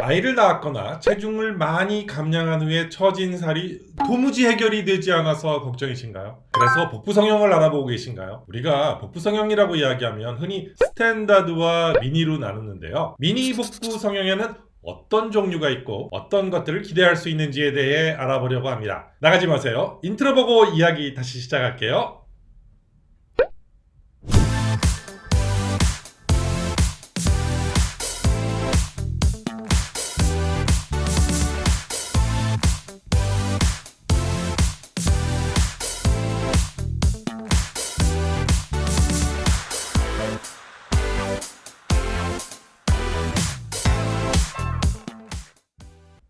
아이를 낳았거나 체중을 많이 감량한 후에 처진 살이 도무지 해결이 되지 않아서 걱정이신가요? 그래서 복부 성형을 알아보고 계신가요? 우리가 복부 성형이라고 이야기하면 흔히 스탠다드와 미니로 나누는데요. 미니 복부 성형에는 어떤 종류가 있고 어떤 것들을 기대할 수 있는지에 대해 알아보려고 합니다. 나가지 마세요. 인트로 보고 이야기 다시 시작할게요.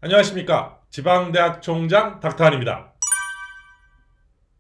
안녕하십니까. 지방대학 총장 닥터한입니다.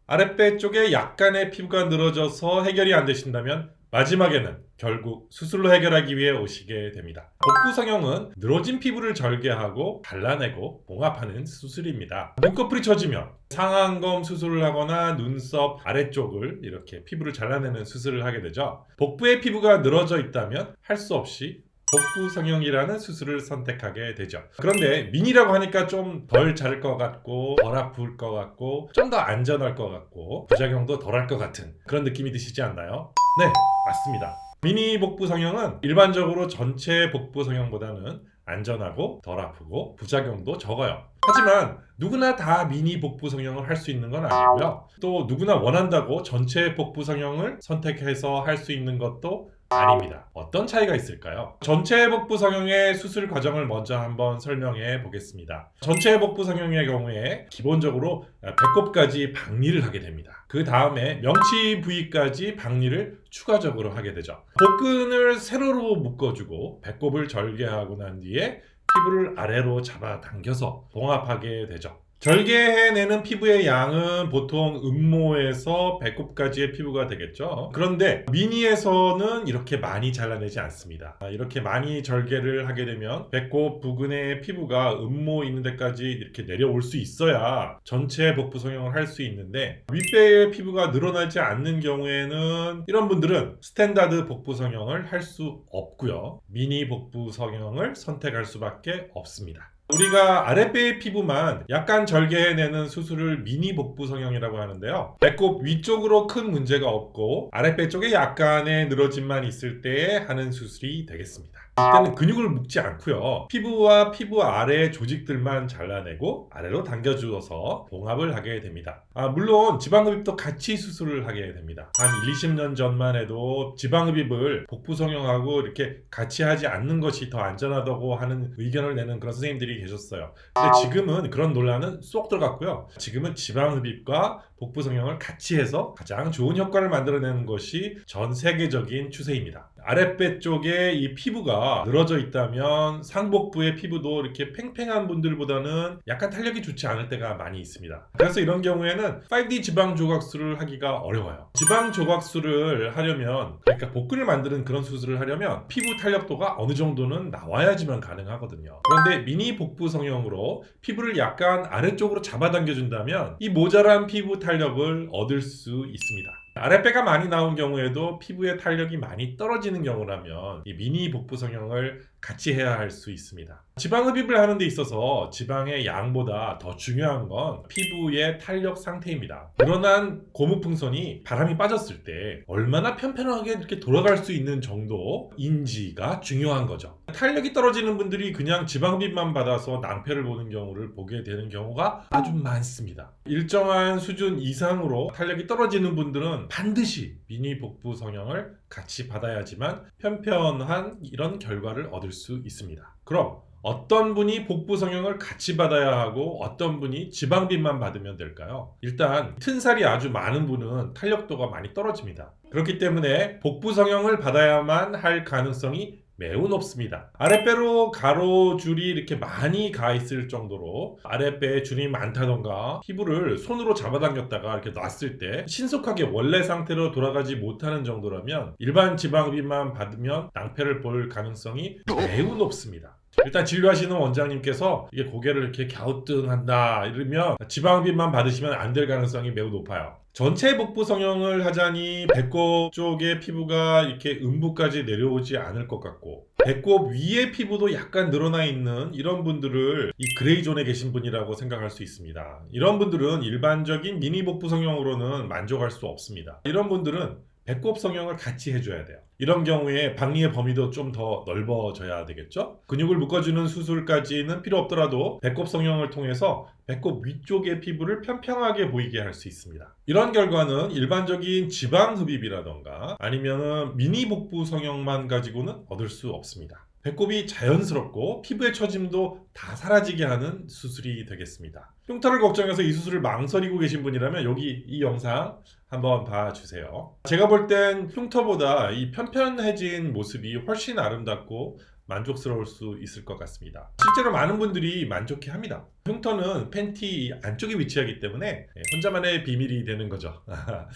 아랫배 쪽에 약간의 피부가 늘어져서 해결이 안 되신다면 마지막에는 결국 수술로 해결하기 위해 오시게 됩니다. 복부 성형은 늘어진 피부를 절개하고 발라내고 봉합하는 수술입니다. 눈꺼풀이 처지면 상안검 수술을 하거나 눈썹 아래쪽을 이렇게 피부를 잘라내는 수술을 하게 되죠. 복부의 피부가 늘어져 있다면 할 수 없이 복부 성형이라는 수술을 선택하게 되죠. 그런데 미니라고 하니까 좀 덜 자를 것 같고 덜 아플 것 같고 좀 더 안전할 것 같고 부작용도 덜 할 것 같은 그런 느낌이 드시지 않나요? 네, 맞습니다. 미니 복부 성형은 일반적으로 전체 복부 성형보다는 안전하고 덜 아프고 부작용도 적어요. 하지만 누구나 다 미니 복부 성형을 할 수 있는 건 아니고요. 또 누구나 원한다고 전체 복부 성형을 선택해서 할 수 있는 것도 아닙니다. 어떤 차이가 있을까요? 전체 복부 성형의 수술 과정을 먼저 한번 설명해 보겠습니다. 전체 복부 성형의 경우에 기본적으로 배꼽까지 박리를 하게 됩니다. 그 다음에 명치 부위까지 박리를 추가적으로 하게 되죠. 복근을 세로로 묶어주고 배꼽을 절개하고 난 뒤에 피부를 아래로 잡아당겨서 봉합하게 되죠. 절개해내는 피부의 양은 보통 음모에서 배꼽까지의 피부가 되겠죠. 그런데 미니에서는 이렇게 많이 잘라내지 않습니다. 이렇게 많이 절개를 하게 되면 배꼽 부근의 피부가 음모 있는 데까지 이렇게 내려올 수 있어야 전체 복부 성형을 할 수 있는데 윗배의 피부가 늘어나지 않는 경우에는 이런 분들은 스탠다드 복부 성형을 할 수 없고요. 미니 복부 성형을 선택할 수밖에 없습니다. 우리가 아랫배의 피부만 약간 절개해내는 수술을 미니 복부 성형이라고 하는데요. 배꼽 위쪽으로 큰 문제가 없고 아랫배 쪽에 약간의 늘어짐만 있을 때 하는 수술이 되겠습니다. 이때는 근육을 묶지 않고요. 피부와 피부 아래의 조직들만 잘라내고 아래로 당겨주어서 봉합을 하게 됩니다. 물론 지방흡입도 같이 수술을 하게 됩니다. 한 20년 전만 해도 지방흡입을 복부 성형하고 이렇게 같이 하지 않는 것이 더 안전하다고 하는 의견을 내는 그런 선생님들이 계셨어요. 근데 지금은 그런 논란은 쏙 들어갔고요. 지금은 지방흡입과 복부 성형을 같이 해서 가장 좋은 효과를 만들어내는 것이 전 세계적인 추세입니다. 아랫배 쪽에 이 피부가 늘어져 있다면 상복부의 피부도 이렇게 팽팽한 분들보다는 약간 탄력이 좋지 않을 때가 많이 있습니다. 그래서 이런 경우에는 5D 지방 조각술을 하기가 어려워요. 지방 조각술을 하려면, 그러니까 복근을 만드는 그런 수술을 하려면 피부 탄력도가 어느 정도는 나와야지만 가능하거든요. 그런데 미니 복부 성형으로 피부를 약간 아래쪽으로 잡아당겨준다면 이 모자란 피부 탄력을 얻을 수 있습니다. 아랫배가 많이 나온 경우에도 피부의 탄력이 많이 떨어지는 경우라면 이 미니 복부 성형을 같이 해야 할 수 있습니다. 지방흡입을 하는 데 있어서 지방의 양보다 더 중요한 건 피부의 탄력 상태입니다. 늘어난 고무풍선이 바람이 빠졌을 때 얼마나 편편하게 이렇게 돌아갈 수 있는 정도인지가 중요한 거죠. 탄력이 떨어지는 분들이 그냥 지방흡입만 받아서 낭패를 보는 경우를 보게 되는 경우가 아주 많습니다. 일정한 수준 이상으로 탄력이 떨어지는 분들은 반드시 미니 복부 성형을 같이 받아야지만 편편한 이런 결과를 얻을 수 있습니다. 그럼 어떤 분이 복부 성형을 같이 받아야 하고 어떤 분이 지방흡입만 받으면 될까요? 일단 튼살이 아주 많은 분은 탄력도가 많이 떨어집니다. 그렇기 때문에 복부 성형을 받아야만 할 가능성이 매우 높습니다. 아랫배로 가로줄이 이렇게 많이 가 있을 정도로 아랫배에 줄이 많다던가 피부를 손으로 잡아당겼다가 이렇게 놨을 때 신속하게 원래 상태로 돌아가지 못하는 정도라면 일반 지방흡입만 받으면 낭패를 볼 가능성이 매우 높습니다. 일단 진료하시는 원장님께서 이게 고개를 이렇게 갸우뚱한다 이러면 지방흡입만 받으시면 안 될 가능성이 매우 높아요. 전체 복부 성형을 하자니 배꼽 쪽의 피부가 이렇게 음부까지 내려오지 않을 것 같고 배꼽 위에 피부도 약간 늘어나 있는 이런 분들을 이 그레이 존에 계신 분이라고 생각할 수 있습니다. 이런 분들은 일반적인 미니 복부 성형으로는 만족할 수 없습니다. 이런 분들은 배꼽 성형을 같이 해줘야 돼요. 이런 경우에 박리의 범위도 좀 더 넓어져야 되겠죠? 근육을 묶어주는 수술까지는 필요 없더라도 배꼽 성형을 통해서 배꼽 위쪽의 피부를 평평하게 보이게 할 수 있습니다. 이런 결과는 일반적인 지방 흡입이라던가 아니면은 미니 복부 성형만 가지고는 얻을 수 없습니다. 배꼽이 자연스럽고 피부의 처짐도 다 사라지게 하는 수술이 되겠습니다. 흉터를 걱정해서 이 수술을 망설이고 계신 분이라면 여기 이 영상 한번 봐주세요. 제가 볼 땐 흉터보다 이 편편해진 모습이 훨씬 아름답고 만족스러울 수 있을 것 같습니다. 실제로 많은 분들이 만족해 합니다. 흉터는 팬티 안쪽에 위치하기 때문에 혼자만의 비밀이 되는 거죠.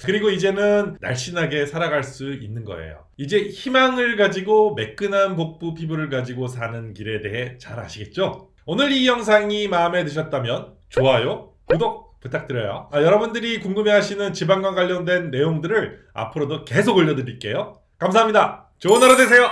그리고 이제는 날씬하게 살아갈 수 있는 거예요. 이제 희망을 가지고 매끈한 복부 피부를 가지고 사는 길에 대해 잘 아시겠죠? 오늘 이 영상이 마음에 드셨다면 좋아요, 구독 부탁드려요. 여러분들이 궁금해하시는 지방과 관련된 내용들을 앞으로도 계속 올려드릴게요. 감사합니다. 좋은 하루 되세요.